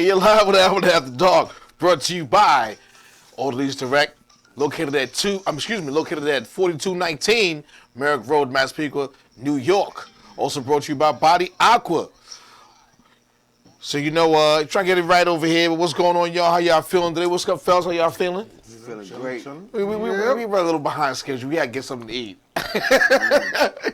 you're live with Alvin After Dark, brought to you by Orderlies Direct, located at 4219 Merrick Road, Massapequa, New York. Also brought to you by Body Aqua. So trying to get it right over here. But what's going on, y'all? How y'all feeling today? What's up, fellas? How y'all feeling? Feeling great. We run a little behind schedule. We had to get something to eat.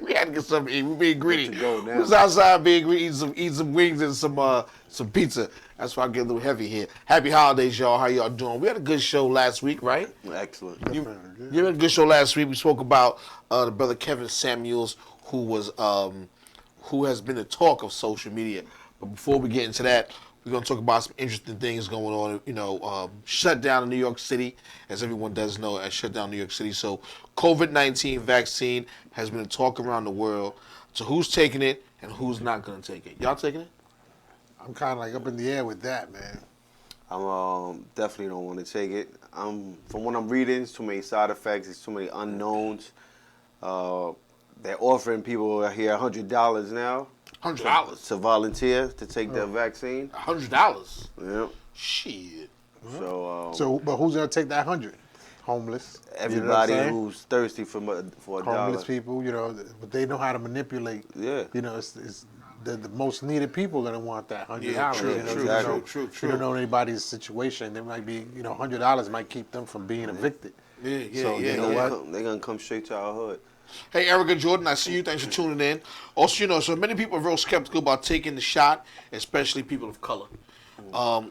We had to get something to eat. We being greedy. We was outside being greedy, eating some wings and some pizza. That's why I get a little heavy here. Happy holidays, y'all. How y'all doing? We had a good show last week, right? Excellent. You had a good show last week. We spoke about the brother Kevin Samuels, who has been the talk of social media. But before we get into that, we're going to talk about some interesting things going on. Shutdown in New York City, as everyone does know, shutdown in New York City. So COVID-19 vaccine has been a talk around the world. So who's taking it and who's not going to take it? Y'all taking it? I'm kind of like up in the air with that, man. I'm definitely don't want to take it. From what I'm reading, it's too many side effects. It's too many unknowns. They're offering people here $100 now. $100 to volunteer to take their vaccine. $100. Yeah. Shit. But who's gonna take that 100? Homeless. Everybody who's thirsty for a dollar. Homeless people, but they know how to manipulate. Yeah. It's the most needed people are gonna want that $100. Yeah, true. You don't know anybody's situation. There might be, $100 might keep them from being evicted. Yeah. You know what? They're gonna come straight to our hood. Hey, Erica Jordan, I see you. Thanks for tuning in. Also, so many people are real skeptical about taking the shot, especially people of color.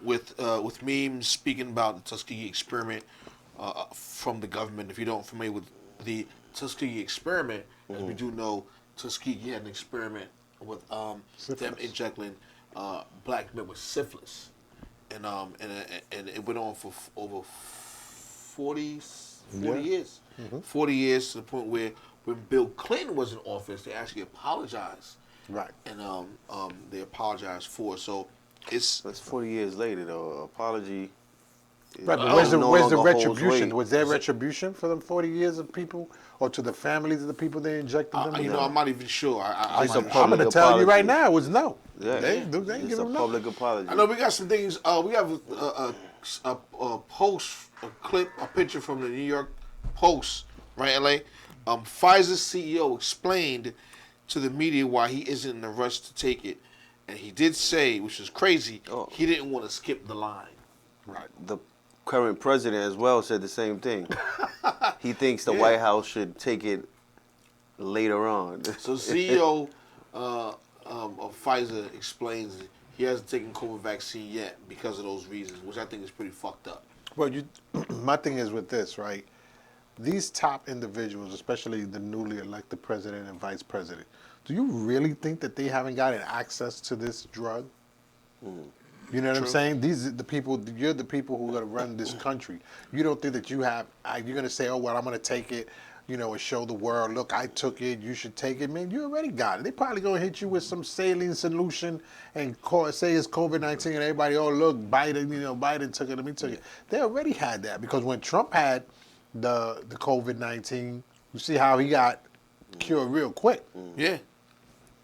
With memes speaking about the Tuskegee Experiment from the government. If you don't familiar with the Tuskegee Experiment, as we do know, Tuskegee had an experiment with them injecting black men with syphilis, and it went on for over 40 years. 40 years to the point where when Bill Clinton was in office, they actually apologized. Right. And they apologized for it. So That's 40 years later, though. Apology. Right, but where's the retribution? Was there retribution for them 40 years of people, or to the families of the people they injected them? I'm not even sure. I'm going to tell you right now, it was no. Yeah. They ain't give them no. Public apology. I know we got some things. We have a post, a picture from the New York Post, right, LA? Pfizer's CEO explained to the media why he isn't in a rush to take it. And he did say, which is crazy, he didn't want to skip the line. Right. The current president as well said the same thing. He thinks the White House should take it later on. So CEO of Pfizer explains he hasn't taken COVID vaccine yet because of those reasons, which I think is pretty fucked up. Well, my thing is with this, right? These top individuals, especially the newly elected president and vice president, do you really think that they haven't gotten access to this drug? You know what I'm saying? These are the people. You're the people who are going to run this country. You don't think that you have? You're going to say, "Oh well, I'm going to take it," and show the world, "Look, I took it. You should take it." Man, you already got it. They probably going to hit you with some saline solution and say it's COVID-19, and everybody, "Oh look, Biden, Biden took it. Let me take it." They already had that because when Trump had the COVID-19, you see how he got cured real quick. Yeah.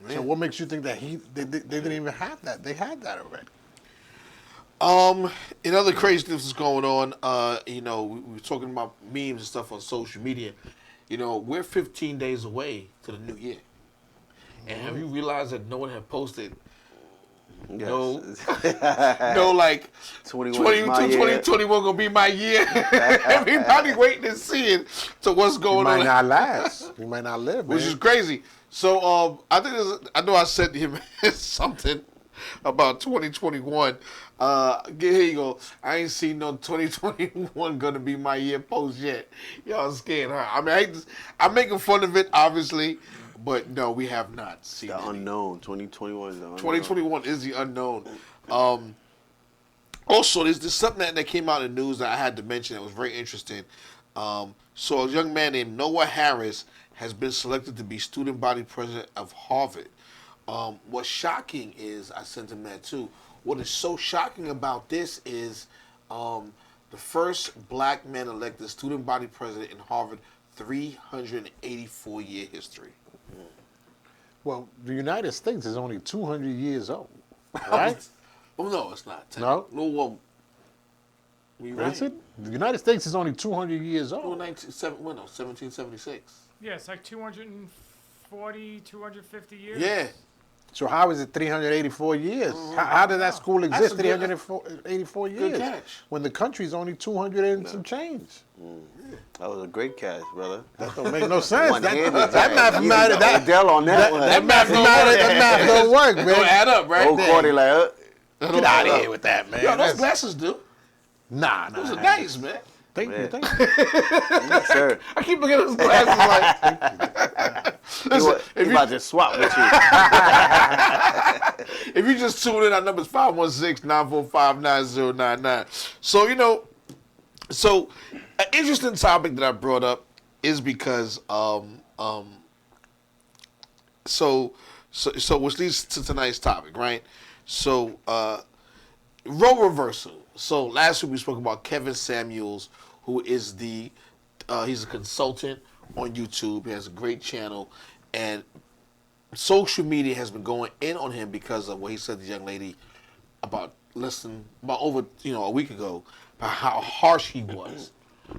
So what makes you think that they didn't even have that? They had that already. In other crazy things that's going on, we were talking about memes and stuff on social media. We're 15 days away to the new year. And have you realized that no one had posted No, like 2021 gonna be my year. Everybody waiting and seeing to what's going on. You might not last. You might not live, man. Which is crazy. So I think I know I said to him something about 2021. Here you go. I ain't seen no 2021 gonna be my year post yet. Y'all scared, huh? I mean, I'm making fun of it, obviously. But no, we have not seen the unknown. 2021 is the unknown. 2021 is the unknown. Also, there's something that came out in the news that I had to mention that was very interesting. So a young man named Noah Harris has been selected to be student body president of Harvard. What's shocking is, I sent him that too. What is so shocking about this is the first black man elected student body president in Harvard 384-year history. Well, the United States is only 200 years old, right? Oh no, it's not. No? No, well, you right. Is it? The United States is only 200 years Well, old. 1776. Yeah, it's like 240, 250 years. Yeah. So how is it 384 years? How did that school That's exist a good- 384 years? Good catch. When the country's only 200 and some change. That was a great catch, brother. That don't make no sense. One-handed That tag. mathematics, that Odell on that one. math don't work, Don't man. add up, right? Old Cordy like, Get out of here with that, man. Yo, those That's- glasses do. Nah. Those are nice, man. Thank you. yes, sir. I keep looking at those glasses like. Listen, He about to swap with you. if you just tune in, our number's 516-945-9099. So, so an interesting topic that I brought up is because which leads to tonight's topic, right? So role reversal. So last week we spoke about Kevin Samuels, who is he's a consultant on YouTube. He has a great channel, and social media has been going in on him because of what he said to the young lady about over a week ago, about how harsh he was.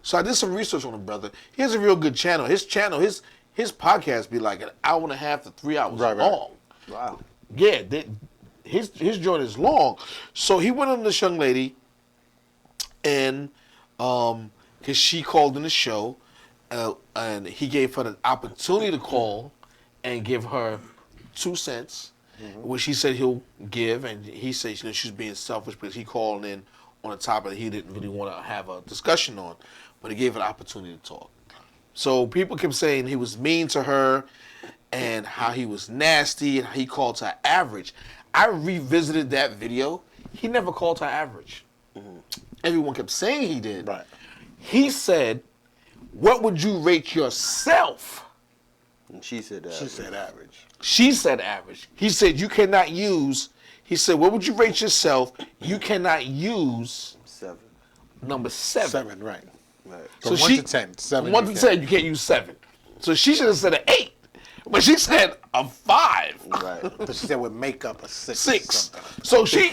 So I did some research on him, brother. He has a real good channel. His podcast be like an hour and a half to 3 hours long. Wow. Yeah, his joint is long. So he went on this young lady, and because she called in the show, and he gave her the opportunity to call and give her 2 cents, which he said he'll give, and he said she's being selfish because he called in on a topic that he didn't really want to have a discussion on, but he gave her the opportunity to talk. So people kept saying he was mean to her and how he was nasty and how he called her average. I revisited that video. He never called her average. Everyone kept saying he did. Right. He said, "What would you rate yourself?" And she said that. She said average. She said average. He said, "You cannot use." He said, "What would you rate yourself? You cannot use 7. number 7." 7, right. Right. From 1 to 10. 7. 1 to 10, you can't use 7. So she should have said an 8, but she said a 5. Right. But she said with makeup a 6. 6. So she.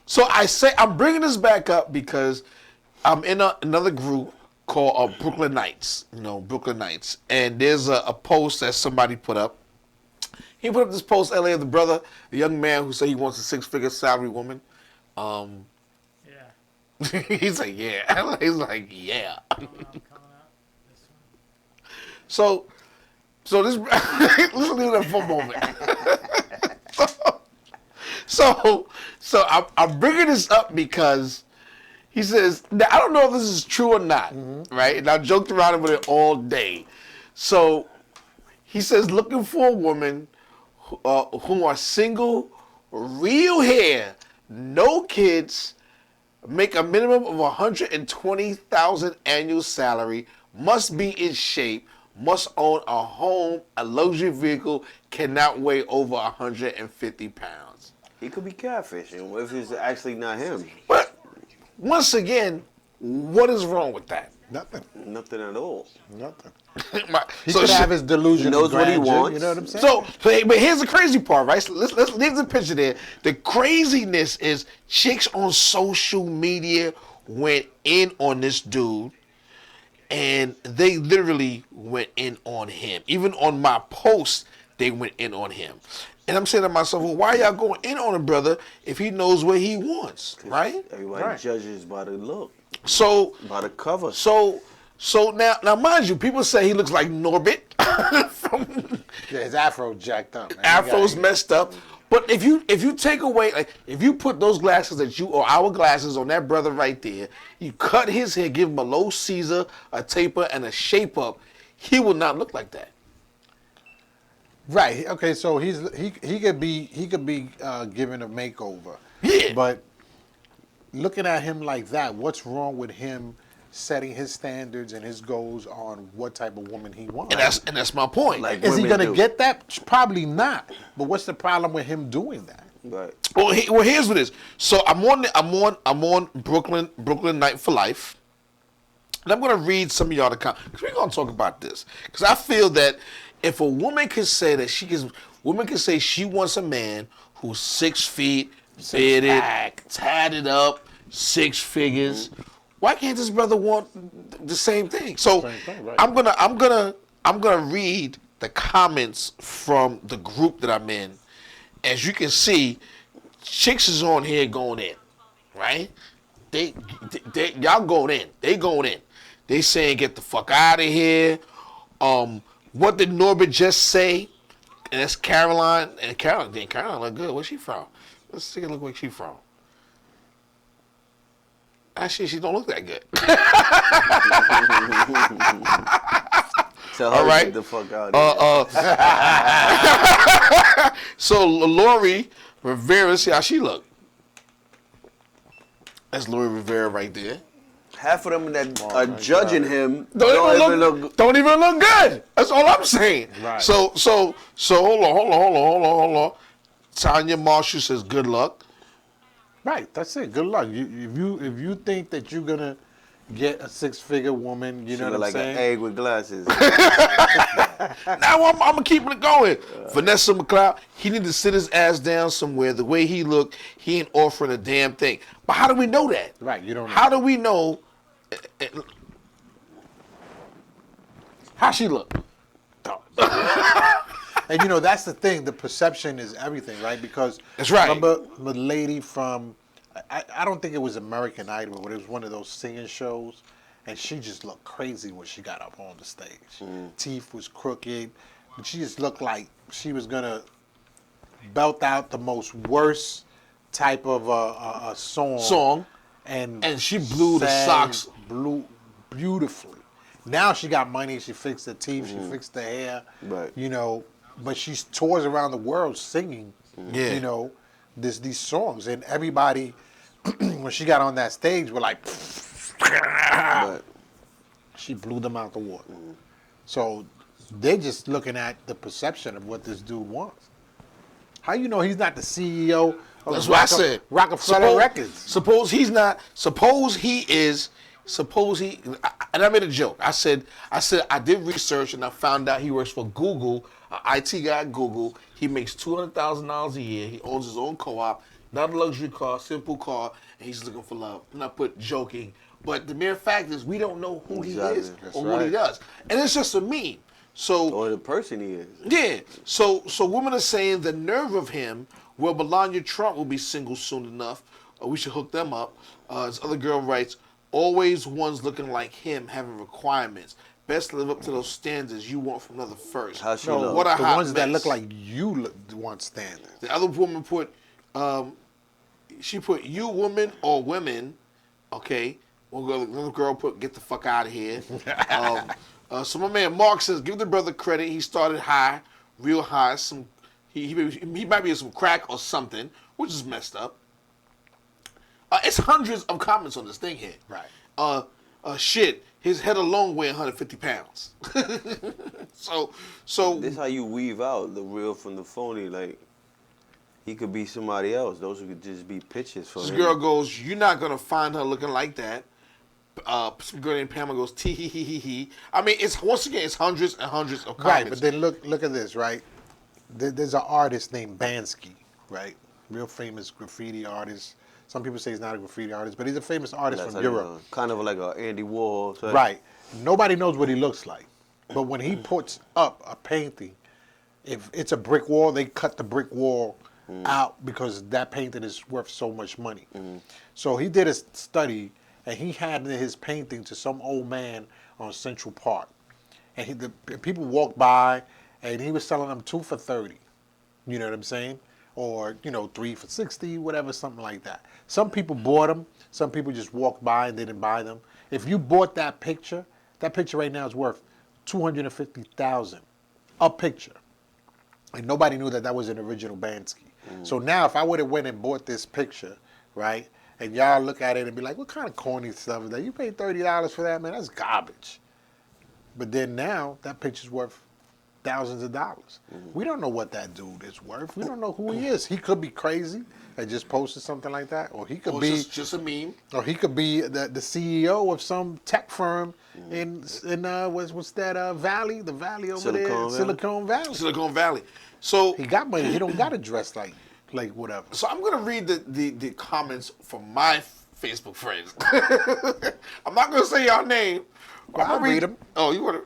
So I say I'm bringing this back up because I'm in another group called Brooklyn Knights. Brooklyn Knights, and there's a post that somebody put up. He put up this post earlier. The young man who said he wants a 6-figure salary woman. Yeah. He's like, yeah. He's like, yeah. Coming out. This So one. this let's leave that for a moment. So I'm bringing this up because he says, now, I don't know if this is true or not, right? And I joked around with it all day. So he says, looking for a woman who are single, real hair, no kids, make a minimum of $120,000 annual salary, must be in shape, must own a home, a luxury vehicle, cannot weigh over 150 pounds. He could be catfishing. What if it's actually not him? But once again, what is wrong with that? Nothing. Nothing at all. Nothing. My- He so could she- have his delusion. He knows of what he grandeur, wants. You know what I'm saying? So, but here's the crazy part, right? So let's leave the picture there. The craziness is chicks on social media went in on this dude, and they literally went in on him. Even on my post, they went in on him. And I'm saying to myself, well, why y'all going in on a brother if he knows what he wants, right? Everybody Right. judges by the look, So, by the cover. so now, mind you, people say he looks like Norbit from Yeah, his afro jacked up. Man. Afro's messed up. But if you take away, like, if you put those glasses or our glasses on that brother right there, you cut his hair, give him a low Caesar, a taper, and a shape up, he will not look like that. Right. Okay. So he could be given a makeover. Yeah. But looking at him like that, what's wrong with him setting his standards and his goals on what type of woman he wants? And that's my point. Like- Is he women gonna do. get that? Probably not. But what's the problem with him doing that? Right. Well, here's what it is. So I'm on Brooklyn Night for Life, and I'm gonna read some of y'all to comment because we're gonna talk about this because I feel that if a woman can say that woman can say she wants a man who's 6 feet, bearded, tatted up, 6 figures. Why can't this brother want the same thing? So Same thing, right. I'm gonna read the comments from the group that I'm in. As you can see, chicks is on here going in, right? They y'all going in. They going in. They saying get the fuck out of here. What did Norbert just say? And that's Caroline. And Caroline look good. Where's she from? Let's take a look where she from. Actually, she don't look that good. Tell her All to right. get the fuck out of here. So Lori Rivera, see how she look. That's Lori Rivera right there. Half of them that are judging him Don't even look good. That's all I'm saying. Right. So hold on. Tanya Marshall says good luck. Right, that's it. Good luck. If you think that you're gonna get a 6-figure woman, you She know look what I'm like saying? an egg with glasses. Now I'm keeping it going. Vanessa McLeod, he need to sit his ass down somewhere. The way he look, he ain't offering a damn thing. But how do we know that? Right, you don't know. How do we know? How she look? And you know that's the thing. The perception is everything, right? Because That's right. Remember the lady from I don't think it was American Idol, but it was one of those singing shows, and she just looked crazy when she got up on the stage. Teeth was crooked, and she just looked like she was gonna belt out the most worst type of a song. And she blew the sang socks. blew beautifully. Now she got money. She fixed her teeth. She fixed the hair. Right. You know, but she tours around the world singing. Yeah. You know, these songs, and everybody when she got on that stage were like, But she blew them out the water. So they're just looking at the perception of what this dude wants. How you know he's not the CEO of That's what I said. Rockefeller Records? Suppose he's not. Suppose he is. Suppose he. And I made a joke. I said I did research and I found out he works for Google, an IT guy at Google. He makes $200,000 a year. He owns his own co-op, not a luxury car, simple car, and he's looking for love. I'm not put joking, but the mere fact is we don't know who he Exactly. is That's or what he right. does, and it's just a meme. So. or the person he is. Yeah. So women are saying the nerve of him. Well, Melania Trump will be single soon enough. We should hook them up. This other girl writes, always ones looking like him having requirements. Best live up to those standards you want from another first. How she No, look? What a the hot ones that mess. look like you want standards. The other woman put, she put you woman or women, okay. Another girl put get the fuck out of here. So my man Mark says, give the brother credit. He started high, real high. He might be in some crack or something, which is messed up. It's hundreds of comments on this thing here. Right. Shit, his head alone weighing 150 pounds. so This how you weave out the real from the phony. Like, he could be somebody else. Those could just be pictures for this him. girl goes, you're not gonna find her looking like that. Some girl named Pamela goes, tee hee hee hee hee. I mean, it's once again, it's hundreds and hundreds of comments. Right, but then look at this, right? There's an artist named Bansky, right? Real famous graffiti artist. Some people say he's not a graffiti artist, but he's a famous artist That's from how you Europe. know. Kind of like a Andy Warhol. type. Right. Nobody knows what he looks like. But when he puts up a painting, if it's a brick wall, they cut the brick wall out because that painting is worth so much money. So he did a study, and he handed his painting to some old man on Central Park. And the people walked by, and he was selling them 2 for $30. You know what I'm saying? Or, 3 for $60, whatever, something like that. Some people bought them. Some people just walked by and didn't buy them. If you bought that picture right now is worth $250,000 a picture. And nobody knew that was an original Bansky. So now if I would have went and bought this picture, right, and y'all look at it and be like, what kind of corny stuff is that? You paid $30 for that, man? That's garbage. But then now that picture's worth thousands of dollars. We don't know what that dude is worth. We don't know who he is. He could be crazy and just posted something like that, or he could be just a meme. or he could be the CEO of some tech firm in what's that valley? The valley over there, Silicon Valley. Silicon Valley. Silicon Valley. So He got money. He don't got to dress like like whatever. So I'm gonna read the comments from my Facebook friends. I'm not gonna say y'all name. But I'm I'll gonna read them. Oh, you wanna?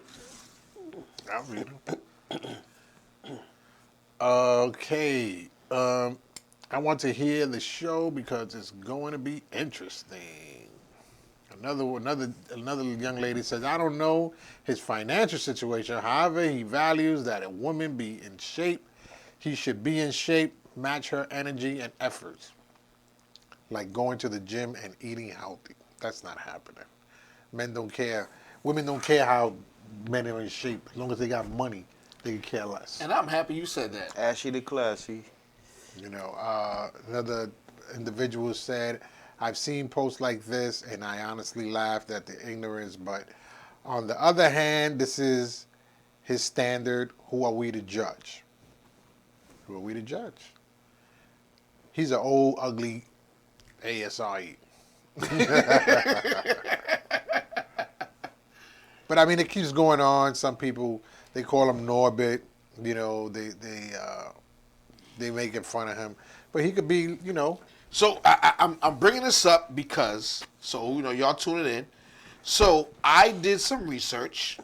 I'll read them. Okay. I want to hear the show because it's going to be interesting. Another young lady says, I don't know his financial situation. However, he values that a woman be in shape. He should be in shape, match her energy and efforts. Like going to the gym and eating healthy. That's not happening. Men don't care. Women don't care how men are in shape. As long as they got money, they can care less. And I'm happy you said that. Ashy the classy. You know, another individual said, I've seen posts like this and I honestly laughed at the ignorance, but on the other hand, this is his standard. Who are we to judge? Who are we to judge? He's an old, ugly ASRE. But I mean, it keeps going on. Some people, they call him Norbit. You know, they making fun of him. But he could be, you know. So I'm bringing this up because, so, you know, y'all tuning in. So I did some research,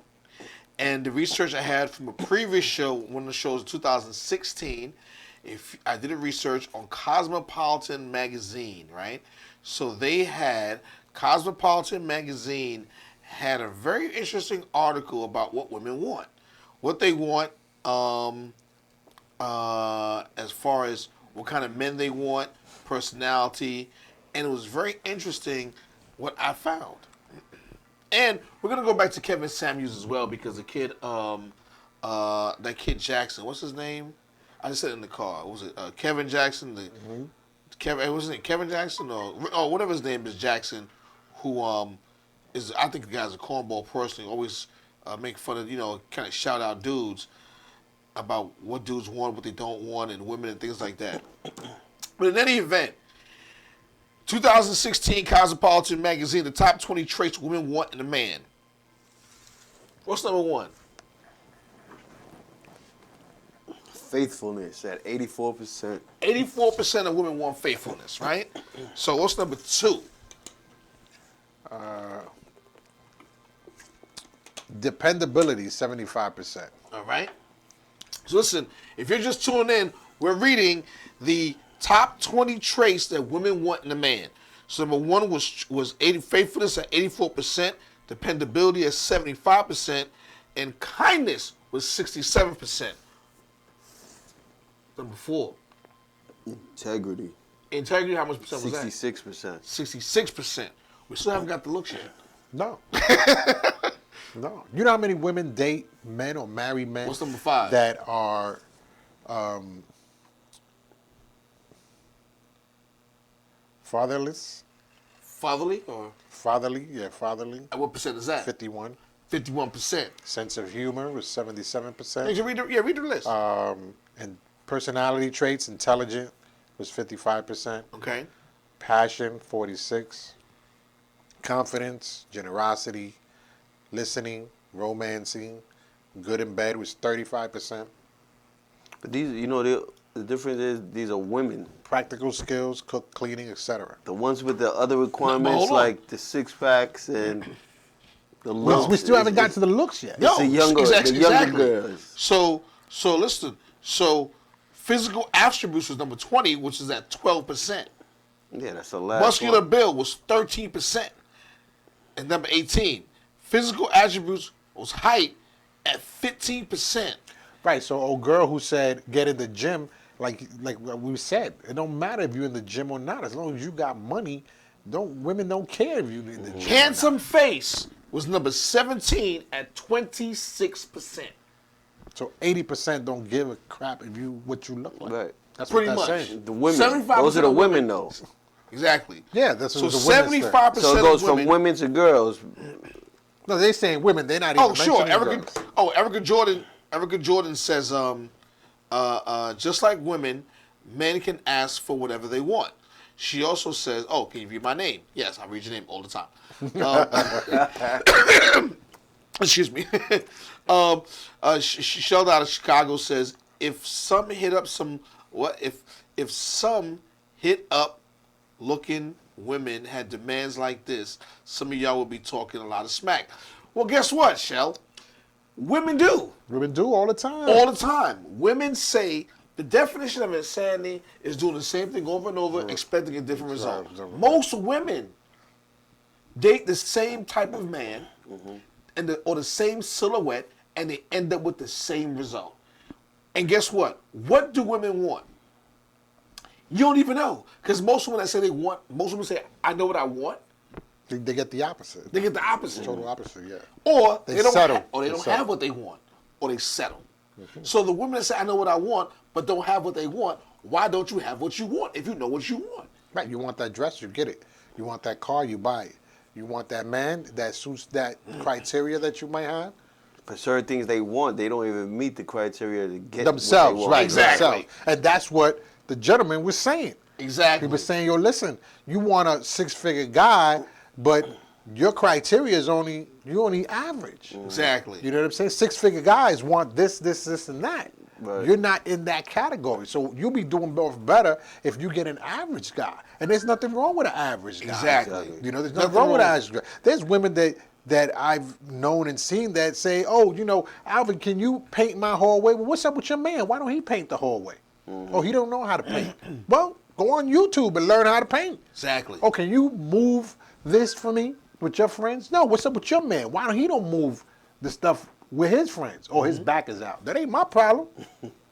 and the research I had from a previous show, one of the shows in 2016, I did a research on Cosmopolitan magazine, right? So they had, Cosmopolitan magazine had a very interesting article about what women want. What they want as far as what kind of men they want, personality, and it was very interesting what I found. And we're gonna go back to Kevin Samuels as well because the kid, that kid Jackson, what's his name? I just said it in the car. Was it Kevin Jackson? Kevin, wasn't it Kevin Jackson or whatever his name is, Jackson, who is, I think the guy's a cornball person. Always make fun of, you know, kind of shout out dudes about what dudes want, what they don't want, and women and things like that. But in any event, 2016 Cosmopolitan magazine, the top 20 traits women want in a man. What's number one? Faithfulness at 84%. 84% of women want faithfulness, right? So what's number two? Dependability, 75%. All right. So listen, if you're just tuning in, we're reading the top 20 traits that women want in a man. So number one was faithfulness at 84%, dependability at 75%, and kindness was 67%. Number four. Integrity. Integrity, how much percent was that? 66%. 66%. We still haven't got the looks yet. No. No. You know how many women date men or marry men? What's number five? That are fatherless? Fatherly or? Fatherly, yeah, fatherly. And what percent is that? 51. 51%. Sense of humor was 77%. Read the list. And personality traits, intelligent was 55%. Okay. Passion, 46. Confidence, generosity, listening, romancing, good in bed was 35%. But these, you know, the difference is these are women. Practical skills, cook, cleaning, etc. The ones with the other requirements, hold on. like the six packs and the looks. We still haven't got to the looks yet. It's the younger girls. So listen. So physical attributes was number 20, which is at 12%. Yeah, that's the last Muscular one. build was 13%. And number 18, physical attributes was height at 15%. Right, so old girl who said get in the gym, like we said, it don't matter if you're in the gym or not. As long as you got money, women don't care if you're in the gym. Handsome face was number 17 at 26%. So 80% don't give a crap what you look like. Right. That's Pretty what that's much. saying. The women. 75% Those are the of women, though. Exactly. Yeah, that's So what the women's 75% So it goes of women. from women to girls. No, they saying women. They're not even Oh, sure. mentioning girls. Erica Jordan says, just like women, men can ask for whatever they want. She also says, oh, can you read my name? Yes, I read your name all the time. Excuse me. Sheldon out of Chicago says, if some hit up some, if some hit up looking women had demands like this, some of y'all would be talking a lot of smack. Well, guess what, Shell? Women do. Women do all the time. All the time. Women say the definition of insanity is doing the same thing over and over, expecting a different result. Most women date the same type of man or the same silhouette, and they end up with the same result. And guess what? What do women want? You don't even know. Because most women that say they want, most women say, I know what I want. They get the opposite. They get the opposite. Total opposite, yeah. Or They they don't settle. have, or they They don't settle. have what they want. Or they settle. So the women that say, I know what I want, but don't have what they want, why don't you have what you want if you know what you want? Right, you want that dress, you get it. You want that car, you buy it. You want that man that suits that criteria that you might have. For certain things they want, they don't even meet the criteria to get Themselves, what they want. right, Exactly. themselves. And that's what the gentleman was saying. Exactly. He was saying, yo, listen, you want a six-figure guy, but your criteria is only average. Exactly. You know what I'm saying? Six-figure guys want this, and that. Right. You're not in that category. So you'll be doing both better if you get an average guy. And there's nothing wrong with an average guy. Exactly. You know, there's nothing wrong with an average guy. There's women that I've known and seen that say, oh, you know, Alvin, can you paint my hallway? Well, what's up with your man? Why don't he paint the hallway? Oh, he don't know how to paint. Well, go on YouTube and learn how to paint. Exactly. Oh, can you move this for me with your friends? No, what's up with your man? Why don't he don't move the stuff with his friends? Or his back is out. That ain't my problem.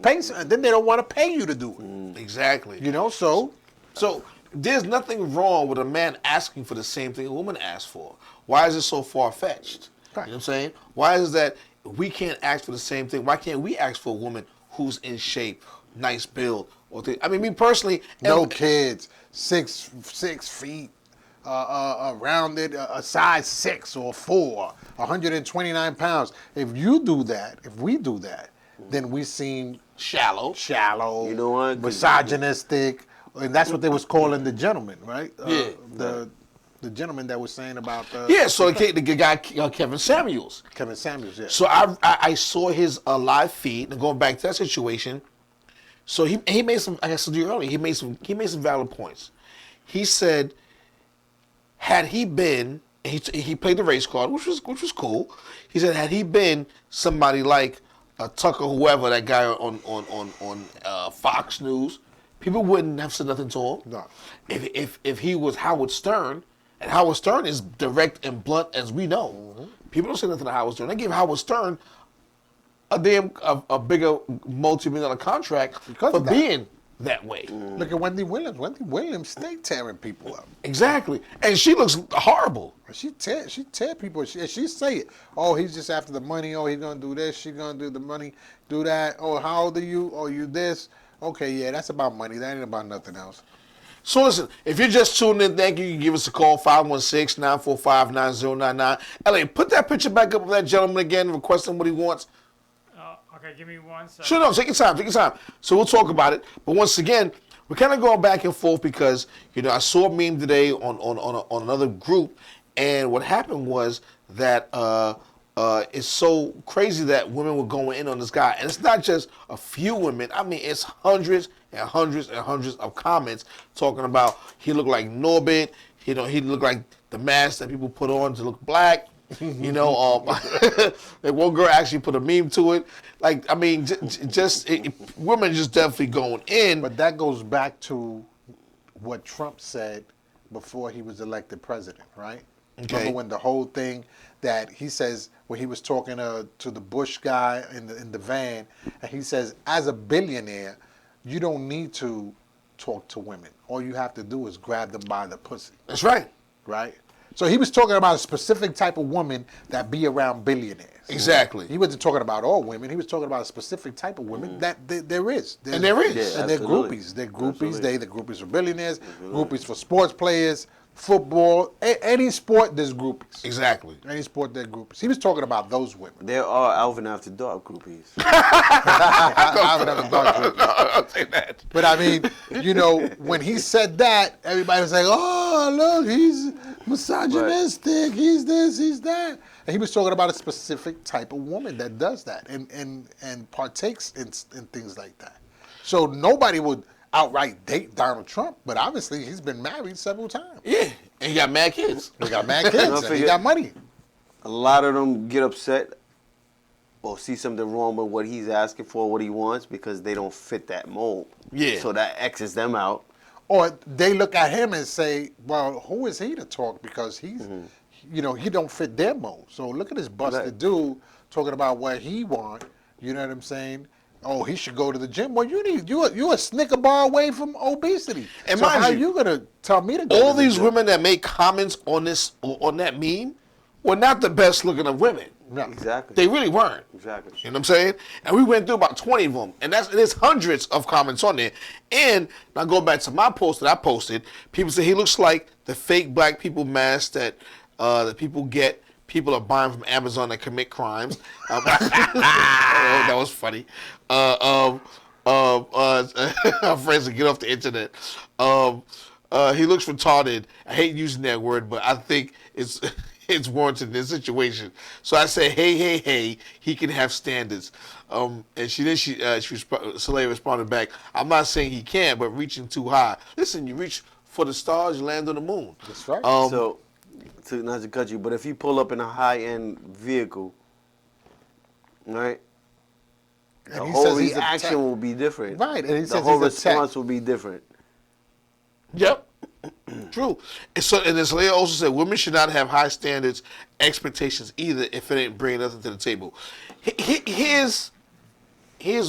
Pay some, and then they don't want to pay you to do it. Exactly. You know, so So there's nothing wrong with a man asking for the same thing a woman asks for. Why is it so far-fetched? Right. You know what I'm saying? Why is it that we can't ask for the same thing? Why can't we ask for a woman who's in shape, nice build? I mean, me personally... no kids, 6 feet, rounded, a size 6 or 4, 129 pounds. If you do that, if we do that, then we seem Shallow. You know what? misogynistic, and that's what they was calling the gentleman, right? Yeah. The gentleman that was saying about Yeah, so the guy, Kevin Samuels. Kevin Samuels, yeah. So I saw his live feed, and going back to that situation, so he made some, like I said to you earlier, he made some valid points. He said, had he been, he played the race card, which was cool. He said, had he been somebody like Tucker, whoever, that guy on Fox News, people wouldn't have said nothing to him. No. If he was Howard Stern, and Howard Stern is direct and blunt as we know, people don't say nothing to Howard Stern. They give Howard Stern a bigger multi-million-dollar contract Because for of that. being that way. Look at Wendy Williams. Wendy Williams stay tearing people up. Exactly, and she looks horrible. She tear people. She say it. Oh, he's just after the money. Oh, he's gonna do this. She's gonna do the money. Do that. Oh, how old are you? Oh, you this. Okay, yeah, that's about money. That ain't about nothing else. So listen, if you're just tuning in, thank you. You can give us a call, 516-945-9099. LA, put that picture back up of that gentleman again, requesting what he wants. Okay, give me 1 second. Sure, no, take your time. So we'll talk about it. But once again, we're kind of going back and forth because, you know, I saw a meme today on another group, and what happened was that it's so crazy that women were going in on this guy. And it's not just a few women. I mean, it's hundreds and hundreds and hundreds of comments talking about he looked like Norbit. You know, he looked like the mask that people put on to look black. You know, that one girl actually put a meme to it. Like, I mean, women just definitely going in. But that goes back to what Trump said before he was elected president, right? Okay. Remember when the whole thing that he says when he was talking to the Bush guy in the van, and he says, as a billionaire, you don't need to talk to women. All you have to do is grab them by the pussy, That's right. right? So he was talking about a specific type of woman that be around billionaires. Exactly. He wasn't talking about all women. He was talking about a specific type of women that there is. And there is. Yeah. And they're Absolutely. groupies. They're groupies. Absolutely. They're groupies for billionaires, groupies for sports players, football, any sport, there's groupies. Exactly. Any sport, there are groupies. He was talking about those women. There are Alvin After Dark groupies. I would have thought groupies. I'll say that. But I mean, you know, when he said that, everybody was like, oh, look, he's misogynistic, he's this, he's that. And he was talking about a specific type of woman that does that and partakes in things like that. So nobody would outright date Donald Trump, but obviously he's been married several times. Yeah, and he got mad kids. He got mad kids, and he got money. A lot of them get upset or see something wrong with what he's asking for, what he wants, because they don't fit that mold. Yeah. So that X's them out. Or they look at him and say, well, who is he to talk? Because he's, he don't fit their mold. So look at this busted Right. dude talking about what he want. You know what I'm saying? Oh, he should go to the gym. Well, you're a Snicker bar away from obesity. And so mind how you, you gonna tell me to go All to the these gym? women that make comments on that meme were not the best looking of women. No. Exactly. They really weren't. Exactly. You know what I'm saying? And we went through about 20 of them. And there's hundreds of comments on there. And now going back to my post that I posted, people say he looks like the fake black people mask that people get. People are buying from Amazon that commit crimes. That was funny. Our friends to get off the internet. He looks retarded. I hate using that word, but I think it's warranted in this situation. So I say, hey, he can have standards. And Soleil responded back, I'm not saying he can't, but reaching too high. Listen, you reach for the stars, you land on the moon. That's right. So, not to cut you, but if you pull up in a high-end vehicle, right, And the he whole says he's a reaction tech. will be different. Right, and he the says whole he's a tech. response will be different. Yep. True. And so, and as Leah also said, women should not have high standards, expectations either if it ain't bringing nothing to the table. Here's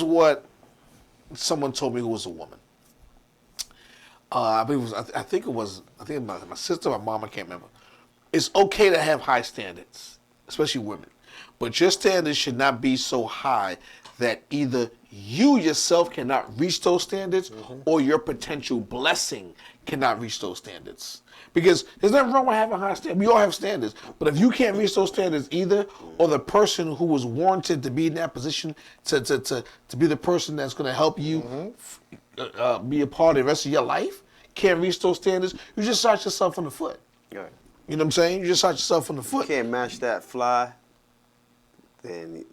what someone told me who was a woman. I think it was my sister, my mom, I can't remember. It's okay to have high standards, especially women, but your standards should not be so high that either you yourself cannot reach those standards or your potential blessing cannot reach those standards. Because there's nothing wrong with having high standards. We all have standards. But if you can't reach those standards either, or the person who was warranted to be in that position to be the person that's going to help you be a part of the rest of your life, can't reach those standards, you just shot yourself in the foot. Right. You know what I'm saying? You just shot yourself in the You foot. can't match that fly, then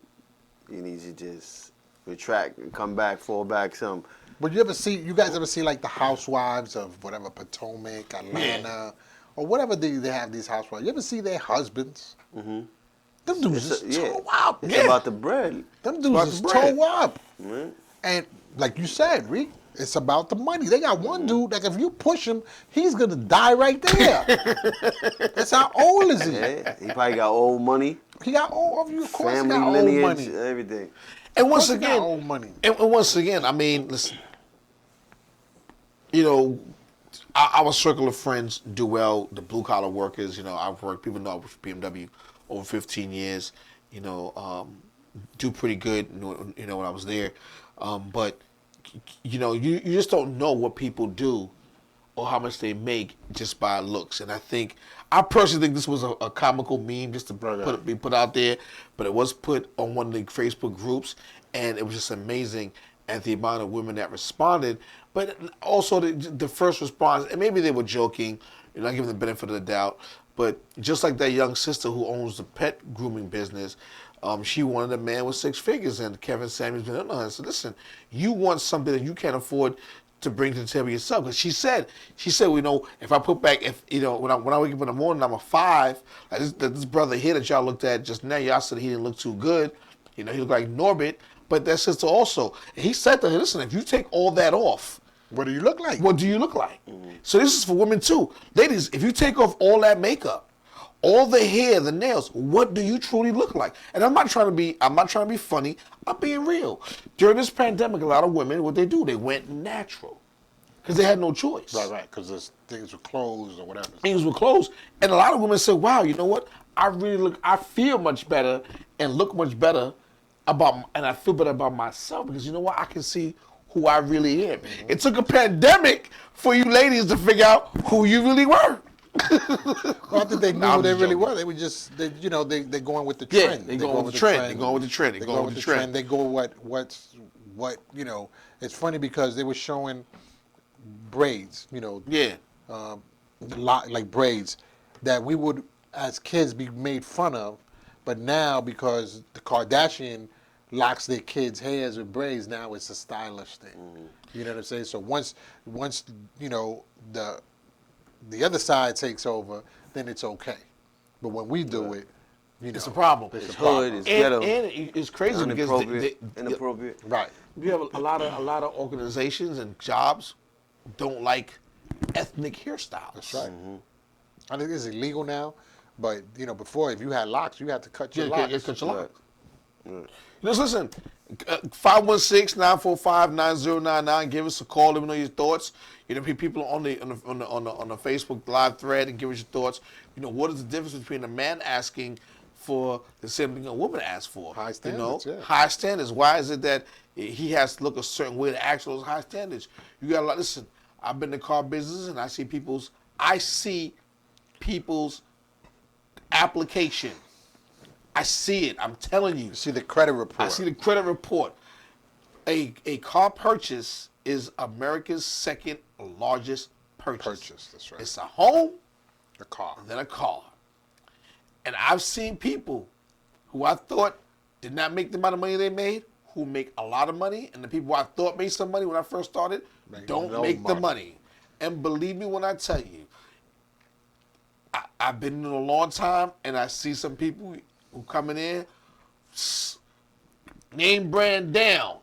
you need to just retract and come back, fall back some. But you guys ever see like the housewives of whatever, Potomac, Atlanta, or whatever they have these housewives? You ever see their husbands? Mm-hmm. Them dudes It's just a- yeah. toe up. It's about the bread. Them about dudes the just bread. toe up. Right? And like you said, Reek, it's about the money. They got one dude, like if you push him, he's going to die right there. That's how old is he? Yeah, he probably got old money, He got old, of course he family got old lineage, money. everything. And once Of course he got again, old money. And once again, I mean, listen, our circle of friends do well, the blue collar workers, I've worked, people know I worked for BMW over 15 years, do pretty good, when I was there. But, you just don't know what people do or how much they make just by looks. And I personally think this was a comical meme just to be put out there, but it was put on one of the Facebook groups, and it was just amazing at the amount of women that responded. But also the first response, and maybe they were joking, not giving the benefit of the doubt, but just like that young sister who owns the pet grooming business, she wanted a man with 6 figures, and Kevin Samuels been on her. So listen, you want something that you can't afford to bring to the table yourself. Because she said, if I put back, when I wake up in the morning, I'm a 5. Like this brother here that y'all looked at just now, y'all said he didn't look too good. He looked like Norbit. But that sister also, and he said to her, listen, if you take all that off, What do you look like? what do you look like? So this is for women too. Ladies, if you take off all that makeup, all the hair, the nails, what do you truly look like? And I'm not trying to be funny. I'm being real. During this pandemic, a lot of women, what they do, they went natural because they had no choice. Right, because things were closed or whatever. Things were closed, and a lot of women said, "Wow, you know what? I feel much better and look much better and I feel better about myself because you know what? I can see who I really am." Mm-hmm. It took a pandemic for you ladies to figure out who you really were. Well, I think they knew who they really were. They were just, they're going with the trend. They're going with the trend. They're going with the trend. They go with the trend. They go what it's funny because they were showing braids, Yeah. like braids that we would, as kids, be made fun of. But now, because the Kardashian locks their kids' hairs with braids, now it's a stylish thing. You know what I'm saying? So once you know the other side takes over, then it's okay. But when we do it, you know, It's a problem. It's a hood, problem. it's ghetto, And it's crazy because inappropriate. Right. you have a lot of organizations and jobs don't like ethnic hairstyles. That's right. I think it's illegal now, but you know, before if you had locks, you had to cut your locks. Yeah, cut your Right. locks. Just listen, 516-945-9099. Give us a call. Let me know your thoughts. You know, people on the Facebook live thread and give us your thoughts. You know, what is the difference between a man asking for the same thing a woman asks for? High You standards, know, yeah. high standards. Why is it that he has to look a certain way to ask for those high standards? You got to listen. I've been in the car business and I see people's application. I see it. I'm telling you. You see the credit report. I see the credit report. A car purchase is America's second largest purchase. That's right. It's a home, The car. then a car. And I've seen people who I thought did not make the amount of money they made, who make a lot of money, and the people I thought made some money when I first started don't no make the money. money. And believe me when I tell you, I've been in it a long time, and I see some people who coming in, name brand down.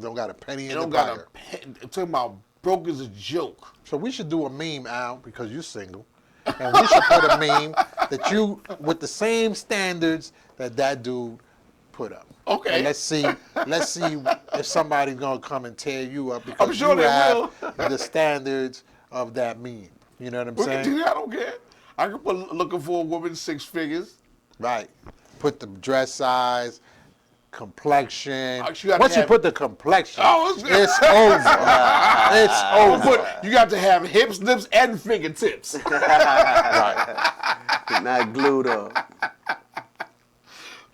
Don't got a penny They in don't the got pocket. a pen. Talking about broke is a joke. So we should do a meme, Al, because you're single, and we should put a meme that you with the same standards that dude put up. Okay. And let's see if somebody's gonna come and tear you up because I'm sure you they have will. the standards of that meme. You know what I'm We can saying? do that. I don't care. I can put looking for a woman 6 figures. Right. Put the dress size, complexion. Oh, you gotta Once you have- put the complexion, Oh, it's over. It's over. But you got to have hips, lips, and fingertips. Right. Not glued up.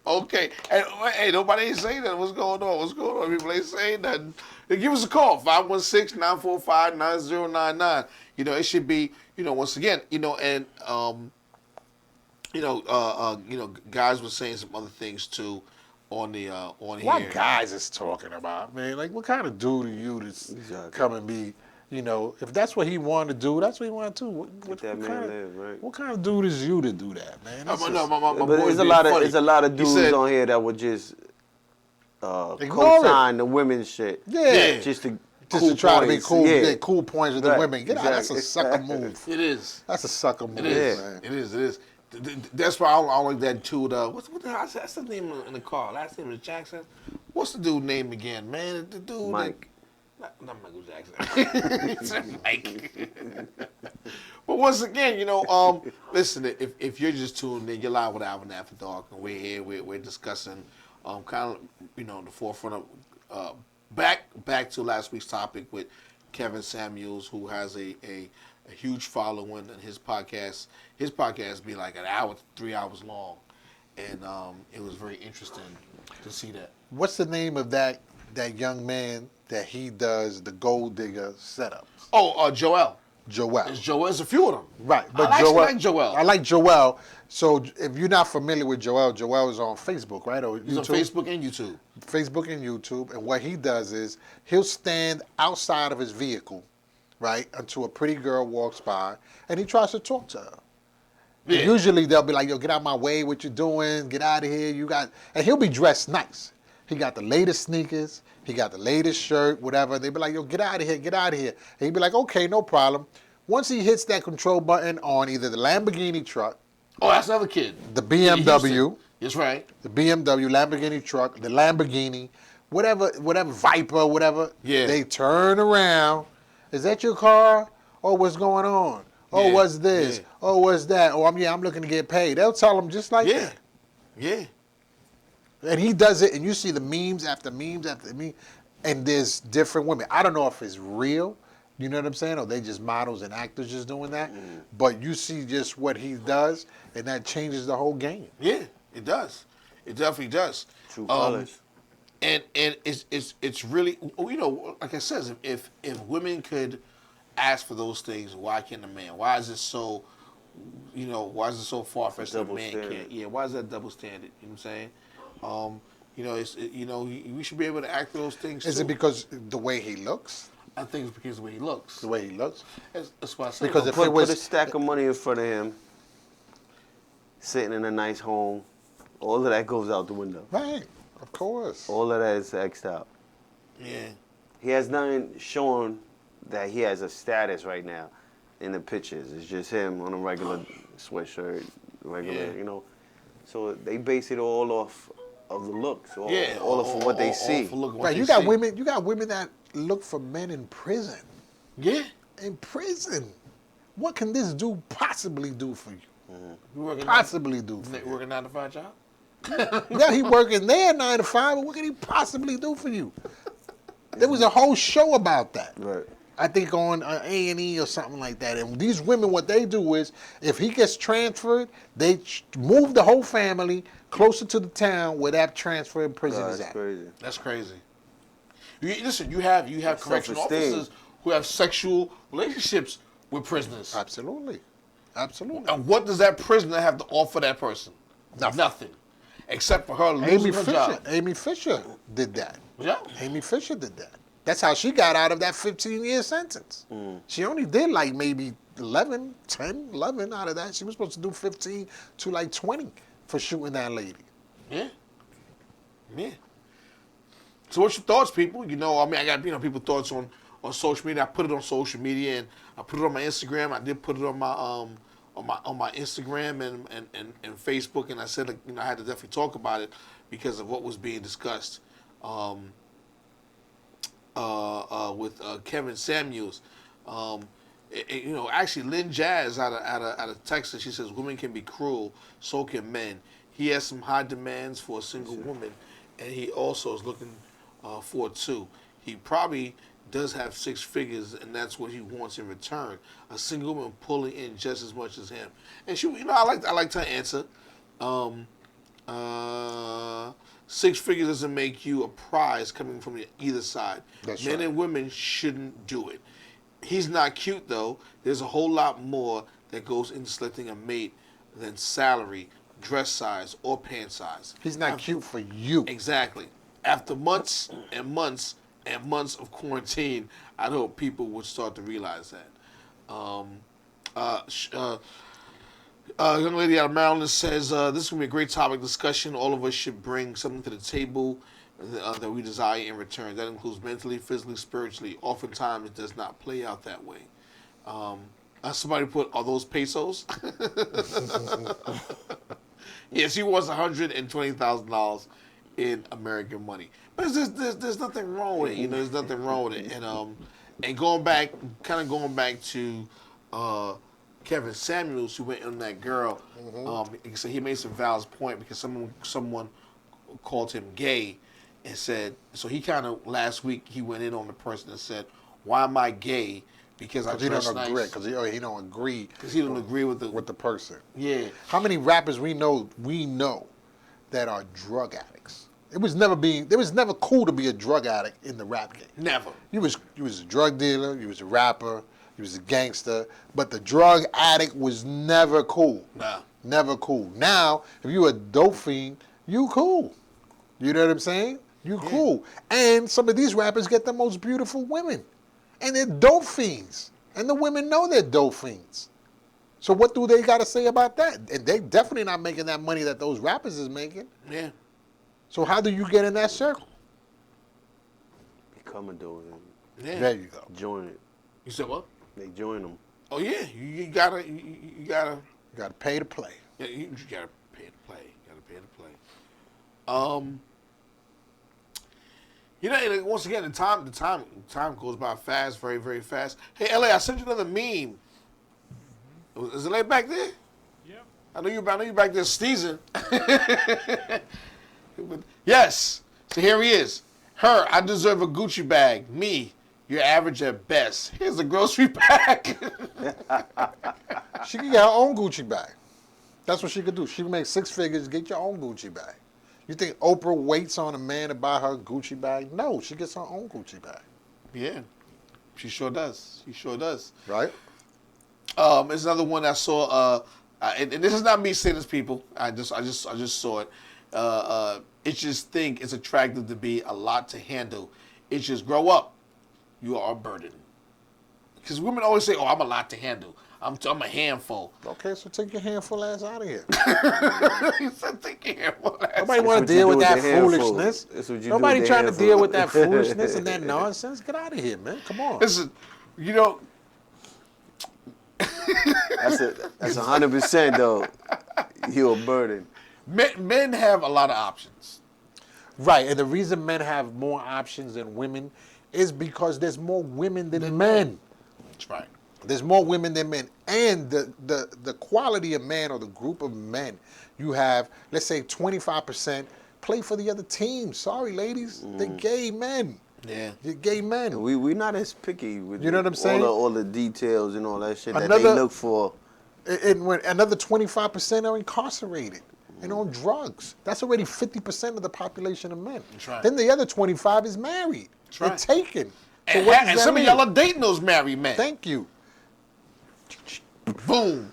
Okay. And hey, nobody ain't saying that. What's going on? What's going on? People ain't saying nothing. Then give us a call, 516-945-9099. You know, it should be, you know, once again, you know, and guys were saying some other things too on the on here. What guys is talking about, man? Like, what kind of dude are you to Exactly. come and be, you know, if that's what he wanted to do, that's what he wanted to do. What that man kind of, live, right? What kind of dude is you to do that, man? That's My just- boy's But there's a being lot of funny. there's a lot of He dudes said- on here that would just Ignore co-sign the women's shit. Yeah. Just to Just to try to be points. cool, Yeah. get cool points with the Right, women. Get out. That's a exactly. sucker move. It is. That's a sucker move, It is. man. It is. It is. That's why I don't like that too. What the hell? That's the name in the car. Last name is Jackson. What's the dude name again, man? The dude. Mike. Not Michael Jackson. It's Mike. But once again, you know, listen. If you're just tuned in, you're live with Alvin After Dark, and we're here. We're discussing, kind of, you know, the forefront of back to last week's topic with Kevin Samuels, who has a huge following, and his podcast be like an hour to 3 hours long, and it was very interesting to see that. What's the name of that young man that he does the gold digger setups? Oh, Joel. Joel. It's Joel. There's a few of them. Right, but I actually Joel, like Joel. I like Joel. So if you're not familiar with Joel, Joel is on Facebook, right? Or He's on YouTube? Facebook and YouTube. Facebook and YouTube, and what he does is he'll stand outside of his vehicle, right, until a pretty girl walks by, and he tries to talk to her. Yeah. And usually they'll be like, "Yo, get out my way! What you doing? Get out of here! You got..." And he'll be dressed nice. He got the latest sneakers. He got the latest shirt, whatever. They be like, "Yo, get out of here! Get out of here!" And he'd be like, "Okay, no problem." Once he hits that control button on either the Lamborghini truck, Oh, that's another kid. the Yeah, BMW, Houston. That's right. the BMW, Lamborghini truck, the Lamborghini, whatever, Viper, whatever. Yeah. They turn around. Is that your car? Oh, what's going on? Oh, Yeah, what's this? yeah. Oh, what's that? Oh, I'm looking to get paid. They'll tell him just like Yeah. that. Yeah. And he does it, and you see the memes after memes after memes, and there's different women. I don't know if it's real, you know what I'm saying, or they just models and actors just doing that, but you see just what he does, and that changes the whole game. Yeah. It does. It definitely does. True colors. And it's really, you know, like I said, if women could ask for those things, why can't a man? Why is it so, you know, why is it so far fetched that a Double man standard. can't? Yeah, why is that double standard? You know what I'm saying? we should be able to act for those things. Is too. it because the way he looks? I think it's because of the way he looks. The way he looks? That's why I said. Because if Put, it was put a stack of money in front of him, sitting in a nice home, all of that goes out the window. right, of course. All of that is X'd out. Yeah. He has nothing showing that he has a status right now in the pictures. It's just him on a regular sweatshirt, regular, Yeah. So they base it all off of the looks, all of what they all see. for looking what Right, they you got see. women. You got women that look for men in prison. Yeah. In prison, what can this dude possibly do for you? You working Possibly do for You you? working 9 to 5 job? Yeah, he working there 9 to 5, but what can he possibly do for you? There was a whole show about that. Right. I think on A&E or something like that. And these women, what they do is, if he gets transferred, they move the whole family closer to the town where that transfer in prison is That's at. crazy. That's crazy. Listen, you have correctional Self-esteem. officers who have sexual relationships with prisoners. Absolutely. Absolutely. And what does that prisoner have to offer that person? Nothing. Except for her Amy losing her Fisher. job. Amy Fisher did that. Yeah. Amy Fisher did that. That's how she got out of that 15-year sentence. She only did like maybe 11 out of that. She was supposed to do 15 to like 20 for shooting that lady. Yeah. Yeah. So what's your thoughts, people? I got people's thoughts on social media. I put it on social media and I put it on my Instagram. I did put it on my on my Instagram and Facebook, and I said I had to definitely talk about it because of what was being discussed with Kevin Samuels. Actually, Lynn Jazz out of Texas, she says women can be cruel, so can men. He has some high demands for a single woman, and he also is looking for two. He probably does have 6 figures, and that's what he wants in return. A single woman pulling in just as much as him. And she, I liked her answer. 6 figures doesn't make you a prize coming from either side. That's Men right. and women shouldn't do it. He's not cute though. There's a whole lot more that goes into selecting a mate than salary, dress size, or pant size. He's not cute for you. Exactly. After months and months and months of quarantine, I hope people would start to realize that. Young lady out of Maryland says, this is going to be a great topic discussion. All of us should bring something to the table that we desire in return. That includes mentally, physically, spiritually. Oftentimes, it does not play out that way. Somebody put, are those pesos? Yes, he wants $120,000 in American money. But there's nothing wrong with it. There's nothing wrong with it. And going back to Kevin Samuels, who went on that girl, so he made some valid point because someone called him gay and said, so he kind of, last week, he went in on the person and said, why am I gay? Because I dress nice. Because he don't agree. Because he don't agree with the person. Yeah. How many rappers we know that are drug addicts? It was never cool to be a drug addict in the rap game. Never. You was a drug dealer, you was a rapper, you was a gangster, but the drug addict was never cool. Nah. Never cool. Now, if you a dope fiend, you cool. You know what I'm saying? You cool. And some of these rappers get the most beautiful women. And they're dope fiends. And the women know they're dope fiends. So what do they got to say about that? And they definitely not making that money that those rappers is making. Yeah. So how do you get in that circle? Become a dope. Yeah. There you go. Join it. You said what? They join them. Oh yeah, you gotta. You got to pay to play. Yeah, you gotta pay to play. Once again, the time goes by fast, very, very fast. Hey, LA, I sent you another meme. Is it back there? Yep. I know you back there sneezing. Yes. So here he is. Her, I deserve a Gucci bag. Me, you're average at best. Here's a grocery bag. She can get her own Gucci bag. That's what she could do. She can make 6 figures, get your own Gucci bag. You think Oprah waits on a man to buy her Gucci bag? No, she gets her own Gucci bag. Yeah, she sure does. She sure does. Right? There's another one I saw, and this is not me saying this, people. I just saw it. It's just think it's attractive to be a lot to handle. It's just grow up. You are a burden. Because women always say, "Oh, I'm a lot to handle. I'm a handful." Okay, so take your handful ass out of here. He said, "Take your handful." Nobody want what to you deal do with with that the handful. foolishness. That's what you do Nobody with the trying to handful. deal with that foolishness and that nonsense. Get out of here, man. Come on. Listen, you know, That's 100% though. You're a burden. men have a lot of options. Right, and the reason men have more options than women is because there's more women than men. That's right. There's more women than men. And the quality of man or the group of men, you have, let's say 25% play for the other team. Sorry, ladies. They're gay men. Yeah. You're gay men. We're not as picky with You know what I'm saying? all the details and all that shit that they look for. And when another 25% are incarcerated and on drugs. That's already 50% of the population of men. That's right. Then the other 25 is married. That's They're right. taken. So And, what does and that some mean? of y'all are dating those married men. Thank you. Boom.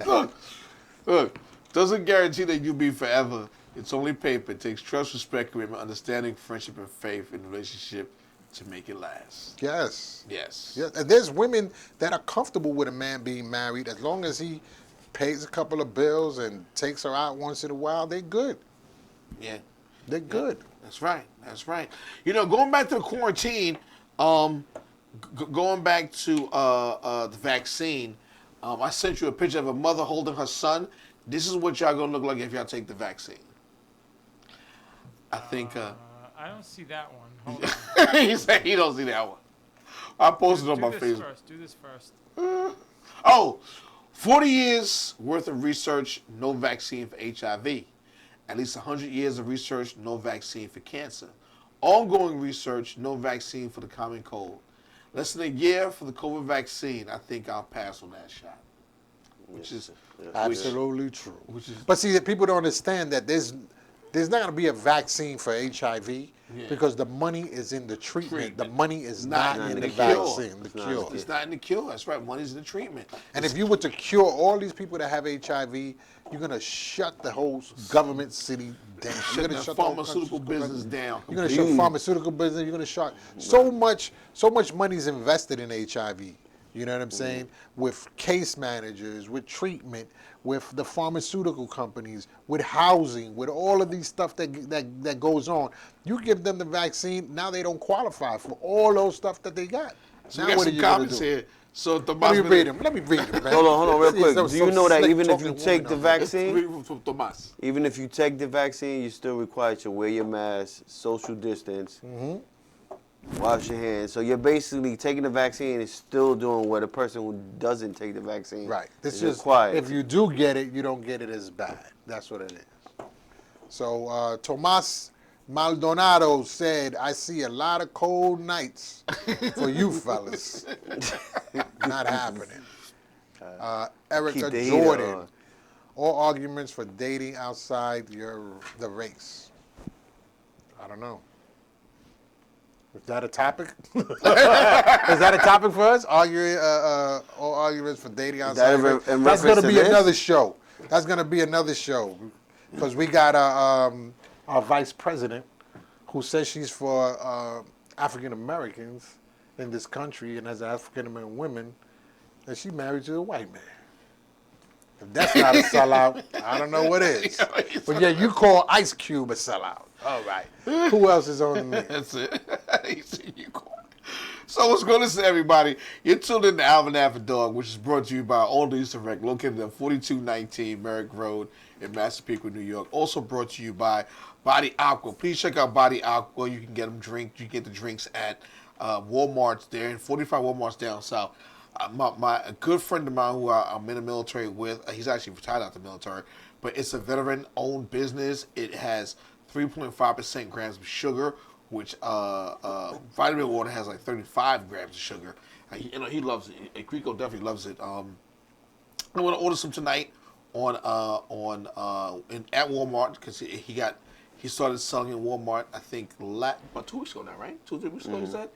Boom. Look, doesn't guarantee that you'll be forever. It's only paper. It takes trust, respect, commitment, understanding, friendship, and faith in a relationship to make it last. Yes. Yes. Yeah, and there's women that are comfortable with a man being married as long as he pays a couple of bills and takes her out once in a while. They're good. Yeah. They're good. That's right. That's right. You know, going back to the quarantine, going back to the vaccine, I sent you a picture of a mother holding her son. This is what y'all gonna look like if y'all take the vaccine. I think. I don't see that one. Hold on. He said he don't see that one. I posted on my Facebook. Do this first. Oh, 40 years worth of research, no vaccine for HIV. At least 100 years of research, no vaccine for cancer. Ongoing research, no vaccine for the common cold. Less than a year for the COVID vaccine. I think I'll pass on that shot. Which is Absolutely true. which is- But see, people don't understand that there's not going to be a vaccine for HIV because the money is in the treatment. The money is not in the vaccine, the cure. It's not in the cure. That's right. Money's in the treatment. And if you were to cure all these people that have HIV, you're going to shut the whole government city down. You're Shut going the to pharmaceutical business down. You're going to shut pharmaceutical business. You're going to shut so much money's invested in HIV. You know what I'm saying? With case managers, with treatment, with the pharmaceutical companies, with housing, with all of these stuff that goes on. You give them the vaccine, now they don't qualify for all those stuff that they got. So Now we got what are some you gonna comments do? here. So the Let me read them. Let me read them, man. Hold on, real See, quick. some- Do you some know that slick even if you talking take woman the out there. vaccine, From Tomas. even if you take the vaccine, you're still required to wear your mask, social distance, wash your hands. So you're basically taking the vaccine and still doing what a person who doesn't take the vaccine Right. This is is required. if you do get it, you don't get it as bad. That's what it is. So Tomas Maldonado said, "I see a lot of cold nights for you fellas. Not happening." Erica Keep the heat Jordan, on. all arguments for dating outside the race. I don't know. Is that a topic? Is that a topic for us? Arguing, all arguments for dating outside. in race? reference That's going to to be this? another show. That's going to be another show because we got our vice president who says she's for African Americans in this country, and as African American women, and she married to a white man. If that's not a sellout, I don't know what is. But yeah, you call Ice Cube a sellout. All right. Who else is on the menu? That's it. He said you call it. So what's going to say, everybody? You're tuned in to Alvin Avid Dog, which is brought to you by Old East Direct, located at 4219 Merrick Road in Massapequa, New York. Also brought to you by Body Aqua. Please check out Body Aqua. You can get them drink. You can get the drinks at Walmart's there, and 45 Walmart's down south. A good friend of mine who I'm in the military with, he's actually retired out the military, but it's a veteran-owned business. It has 3.5% grams of sugar, which vitamin water has like 35 grams of sugar. He loves it. Rico definitely loves it. I'm going to order some tonight at Walmart because he started selling in Walmart. I think about 2 weeks ago now, right? 2 or 3 weeks ago, he said.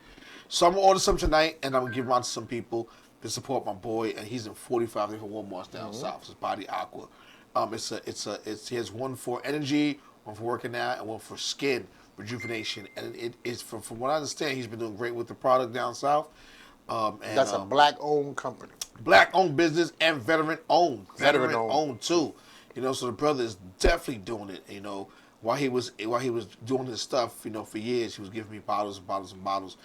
So I'm gonna order some tonight, and I'm gonna give them out to some people to support my boy. And he's in 45 different Walmarts down south. It's Body Aqua. He has one for energy, one for working out, and one for skin rejuvenation. And it is from what I understand, he's been doing great with the product down south. And That's a black-owned company. black-owned business and veteran-owned. Veteran-owned. Veteran-owned too. You know, so the brother is definitely doing it. You know, while he was doing this stuff, you know, for years, he was giving me bottles and bottles and bottles.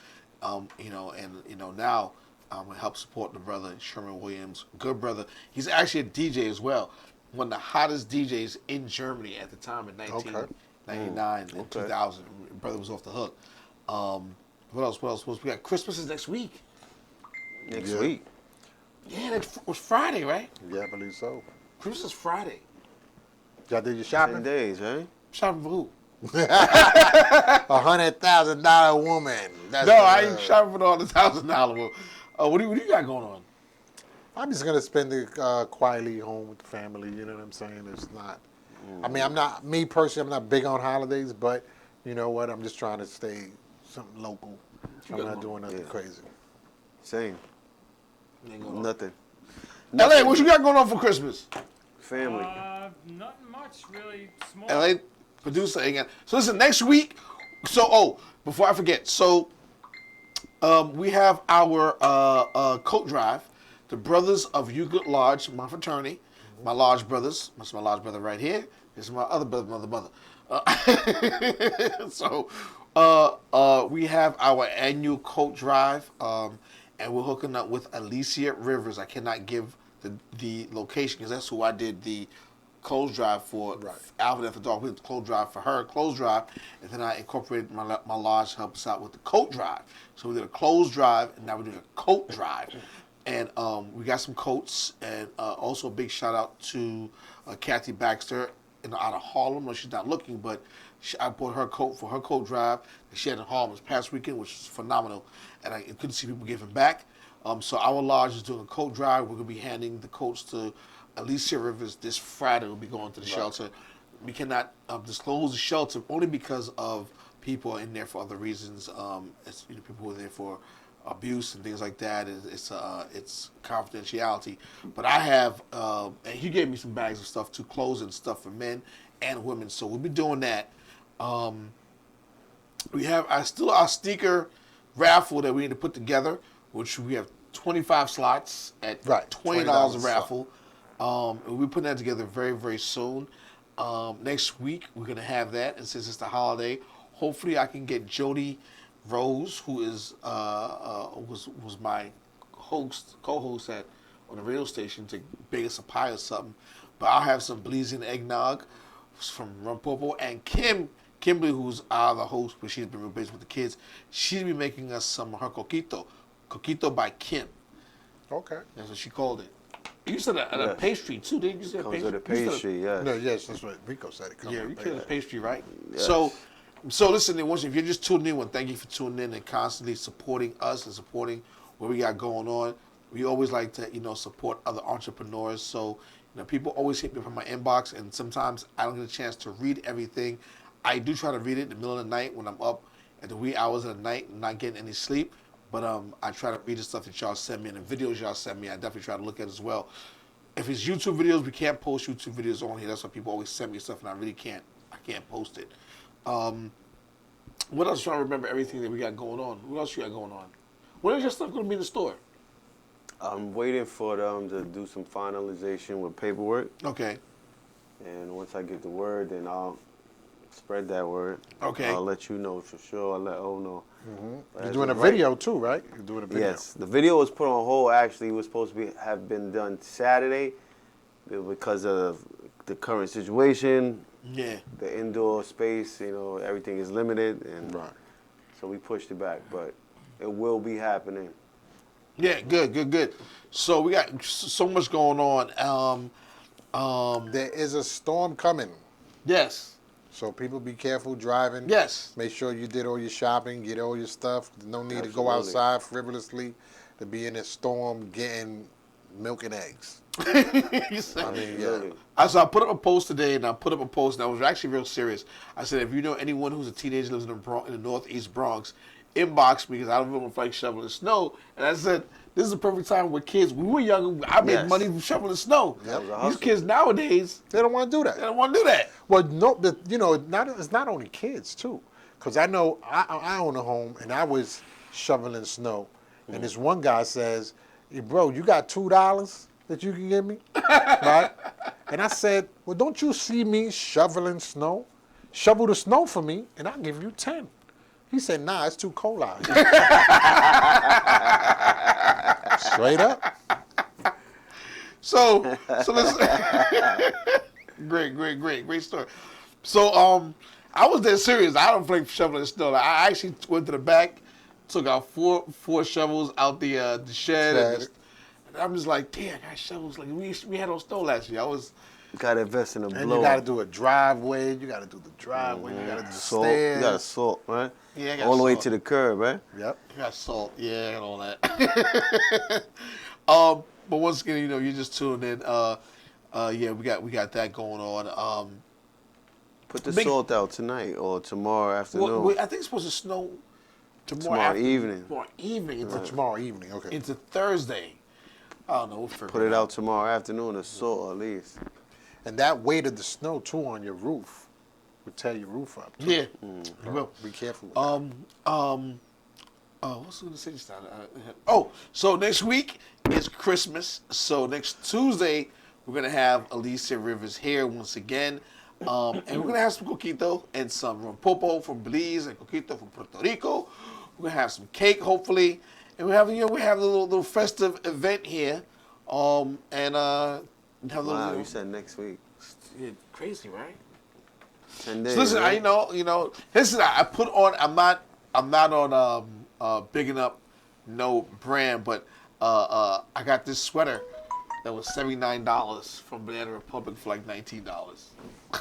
You know, and you know now I'm gonna help support the brother Sherman Williams, good brother. He's actually a DJ as well. One of the hottest DJs in Germany at the time in 1999 and 2000. Brother was off the hook. What else? We got Christmas is next week. Next week. Yeah, that was Friday, right? Yeah, I believe so. Christmas is Friday. Y'all did your 10 shopping? days, right? Shopping for who? $100,000 woman. That's No, I ain't shopping for the $100,000. What do you got going on? I'm just gonna spend it quietly home with the family. You know what I'm saying? It's not. I mean, I'm not me personally. I'm not big on holidays, but you know what? I'm just trying to stay something local. I'm not doing nothing crazy. Same. Nothing. LA, what you got going on for Christmas? Family. Nothing much, really. Small. LA producer again. So listen, next week. So before I forget, so we have our coat drive. The brothers of Euclid Lodge, my fraternity, my Lodge brothers. That's my Lodge brother right here. This is my other brother, mother. So we have our annual coat drive, and we're hooking up with Alicia Rivers. I cannot give the location because that's who I did the clothes drive for. Right. Alvin at the dog. We did the clothes drive for her, clothes drive, and then I incorporated my lodge to help us out with the coat drive. So we did a clothes drive, and now we're doing a coat drive. And we got some coats, and also a big shout out to Kathy Baxter out of Harlem. No, she's not looking, but I bought her coat for her coat drive that she had in Harlem this past weekend, which was phenomenal. And I couldn't see people giving back. So our lodge is doing a coat drive. We're going to be handing the coats to Alicia Rivers this Friday. We'll be going to the shelter. We cannot disclose the shelter only because of people in there for other reasons. It's, you know, people who are there for abuse and things like that. It's confidentiality. But I have, and he gave me some bags of stuff too, clothes and stuff for men and women. So we'll be doing that. We have our sneaker raffle that we need to put together, which we have 25 slots at $20 a raffle. We'll be putting that together very, very soon. Next week we're gonna have that, and since it's the holiday, hopefully I can get Jody Rose, who is was my co-host on the radio station, to bake us a pie or something. But I'll have some blazing eggnog from Rumpopo, and Kimberly, who's the host, but she's been real busy with the kids. She'll be making us some of her coquito by Kim. Okay. That's what she called it. You said a pastry too, didn't you? Say Comes pastry? with a pastry, yeah. No, yes, that's what Rico said. It comes Yeah, with you a said a pastry. pastry, right? Yes. So listen, if you're just tuning in, well, thank you for tuning in and constantly supporting us and supporting what we got going on. We always like to, support other entrepreneurs. So, people always hit me from my inbox, and sometimes I don't get a chance to read everything. I do try to read it in the middle of the night when I'm up at the wee hours of the night and not getting any sleep. But I try to read the stuff that y'all send me and the videos y'all send me. I definitely try to look at as well. If it's YouTube videos, we can't post YouTube videos on here. That's why people always send me stuff, and I really can't. I can't post it. What else? I'm trying to remember everything that we got going on. What else you got going on? When is your stuff going to be in the store? I'm waiting for them to do some finalization with paperwork. Okay. And once I get the word, then I'll spread that word. Okay. I'll let you know for sure. I'll let O know. But You're as doing a of right- video too, right? You're doing a video. Yes, the video was put on hold. Actually, it was supposed to have been done Saturday, but because of the current situation, Yeah. the indoor space, everything is limited, and Right. so we pushed it back. But it will be happening. Yeah, good. So we got so much going on. There is a storm coming, Yes. so people be careful driving. Yes. Make sure you did all your shopping, get all your stuff. No need to go Absolutely. outside frivolously to be in a storm getting milk and eggs. You said- I mean, Really. So I put up a post today, and I put up a post, and I was actually real serious. I said, if you know anyone who's a teenager lives in the Northeast Bronx, inbox me, because I don't feel like shoveling snow. And I said, this is the perfect time where kids, when we were younger, I made Yes. money from shoveling snow. That was a These hustle. kids nowadays, They don't want to do they that. don't want to do that. Well, no, it's not only kids too, because I know I own a home and I was shoveling snow, and this one guy says, hey, "Bro, you got $2 that you can give me?" Right? And I said, "Well, don't you see me shoveling snow? Shovel the snow for me, and I'll give you 10." He said, "Nah, it's too cold out here." Straight up. So this great story. So I was dead serious. I don't play shoveling snow. I actually went to the back, took out four shovels out the shed, and I'm just like, damn, I got shovels. Like we had on snow last year. I was. You gotta invest in a And blower. you got to do a driveway. You got to do the driveway. You got to do the salt. stairs. You got to salt, right? Yeah, I got all the way salt. to the curb, right? Yep. I got salt, yeah, and all that. But once again, you're just tuned in. Yeah, we got that going on. Put the Big- salt out tonight or tomorrow afternoon. Well, I think it's supposed to snow Tomorrow evening. Tomorrow evening For tomorrow evening. Okay. into Thursday. I don't know. We'll figure Put it out tomorrow afternoon, the salt at least. And that weight of the snow too on your roof would tear your roof up. Too. Yeah, you will. Be careful. With that. What's I going to say this time? So next week is Christmas. So next Tuesday we're gonna have Alicia Rivers here once again, and we're gonna have some coquito and some rompopo from Belize and coquito from Puerto Rico. We're gonna have some cake hopefully, and we have a little festive event here, and have a little. Wow, you said next week. Yeah, crazy, right? 10 days. So listen, right? listen. I put on. I'm not on bigging up no brand, but I got this sweater that was $79 from Banana Republic for like $19.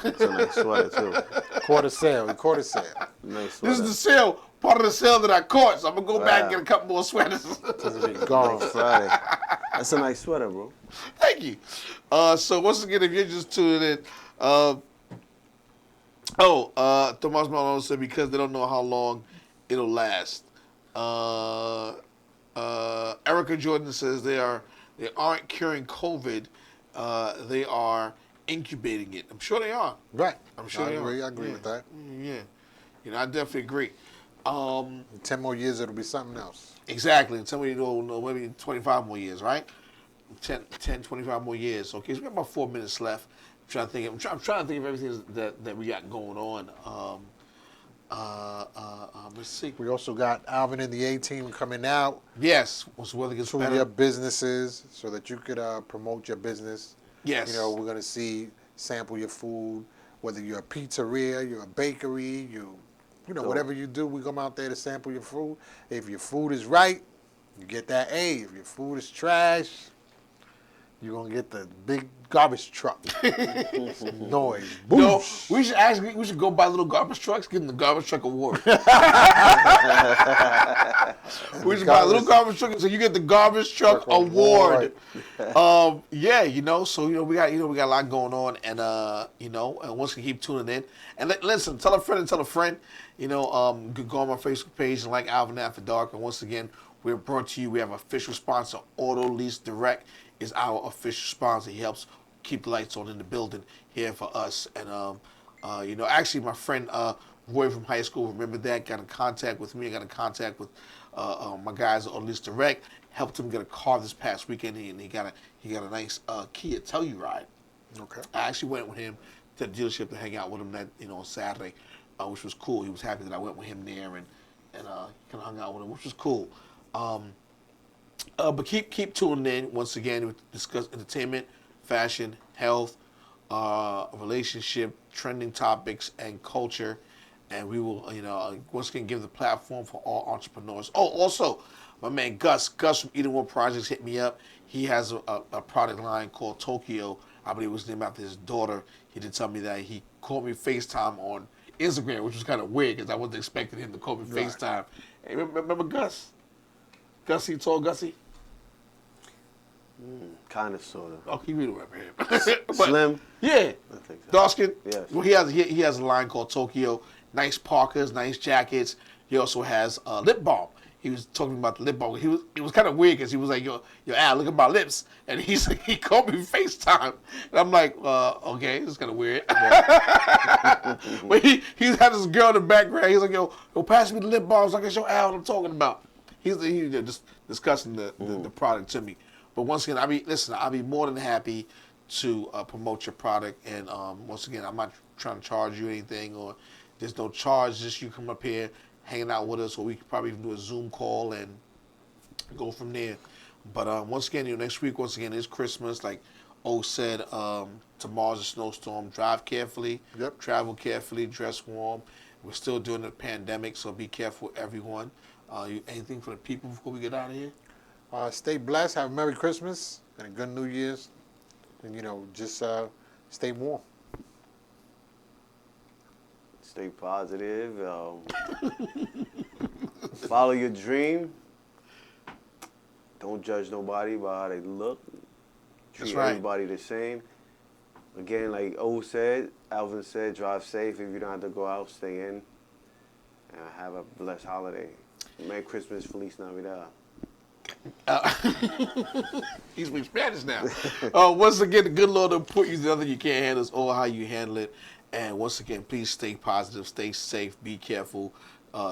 It's a nice sweater, too. Quarter sale. Nice sweater. This is the sale, part of the sale that I caught. So I'm gonna go back and Wow. get a couple more sweaters. Gone. Friday. That's a nice sweater, bro. Thank you. So once again, if you're just tuning in, Tomas Malone said because they don't know how long it'll last. Erica Jordan says they aren't curing COVID. They are incubating it. I'm sure they are. Right. I'm sure I they agree. are. I agree with that. Yeah. I definitely agree. In 10 more years, it'll be something else. Exactly. And somebody know maybe 25 more years, right? 10, 25 more years. Okay, so we got about 4 minutes left. I'm trying to think of everything that we got going on. Let's see. We also got Alvin and the A-Team coming out Yes, once the weather gets to better. your businesses so that you could promote your business. Yes. We're going to sample your food, whether you're a pizzeria, you're a bakery, whatever you do, we come out there to sample your food. If your food is right, you get that A. If your food is trash, you're going to get the big garbage truck. Noise. No, Boosh. we should go buy little garbage trucks, give them the garbage truck award. We should buy a little garbage truck, so you get the garbage truck award. Yeah, so we got a lot going on, and and once you keep tuning in, and listen, tell a friend and tell a friend. Go on my Facebook page and like Alvin After Dark, and once again, we're brought to you. We have official sponsor, Auto Lease Direct is our official sponsor. He helps keep the lights on in the building here for us, and actually my friend Roy from high school, remember that, got in contact with me. I got in contact with my guys at Auto Lease Direct, helped him get a car this past weekend, and he got a nice Kia Telluride. Okay. I actually went with him to the dealership to hang out with him that on Saturday, which was cool. He was happy that I went with him there and kind of hung out with him, which was cool. But keep tuning in. Once again, we discuss entertainment, fashion, health, relationship, trending topics, and culture. And we will, once again, give the platform for all entrepreneurs. Oh, also, my man Gus from Eden One Projects hit me up. He has a product line called Tokyo. I believe it was named after his daughter. He did tell me that he called me FaceTime on Instagram, which was kind of weird because I wasn't expecting him to call me FaceTime. Hey, remember Gus? Gussie, tall Gussie? Kind of, sort of. Oh, you really remember him. But, Slim? yeah. I think so. Dark skin? Yes. Well, he has a line called Tokyo. Nice parkas, nice jackets. He also has lip balm. he was talking about the lip balm. It was kind of weird because he was like, yo, Al, look at my lips. And he called me FaceTime. And I'm like, okay, this is kind of weird. But he had this girl in the background. He's like, yo, pass me the lip balm so I can show Al what I'm talking about. He just discussing the product to me. But once again, I'll be more than happy to promote your product. And once again, I'm not trying to charge you anything, or there's no charge. Just you come up here, hanging out with us, or we could probably even do a Zoom call and go from there. But once again, next week, once again, is Christmas. Like O said, tomorrow's a snowstorm. Drive carefully. Yep. Travel carefully. Dress warm. We're still doing the pandemic, so be careful, everyone. Anything for the people before we get out of here? Stay blessed. Have a Merry Christmas and a good New Year's. And, just stay warm. Stay positive. Follow your dream. Don't judge nobody by how they look. Treat everybody the same. Again, like Alvin said, drive safe. If you don't have to go out, stay in. And have a blessed holiday. Merry Christmas, Feliz Navidad. He speaks Spanish now. Once again, the good Lord will put you nothing you can't handle. It's all how you handle it. And once again, please stay positive, stay safe, be careful,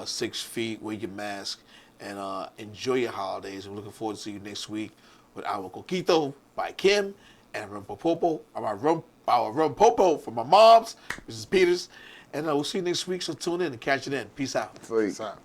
6 feet, wear your mask, and enjoy your holidays. I'm looking forward to see you next week with our Coquito by Kim and Rumpopo, our Rumpopo from my mom's, Mrs. Peters. And we'll see you next week, so tune in and catch it in. Peace out. Free. Peace out.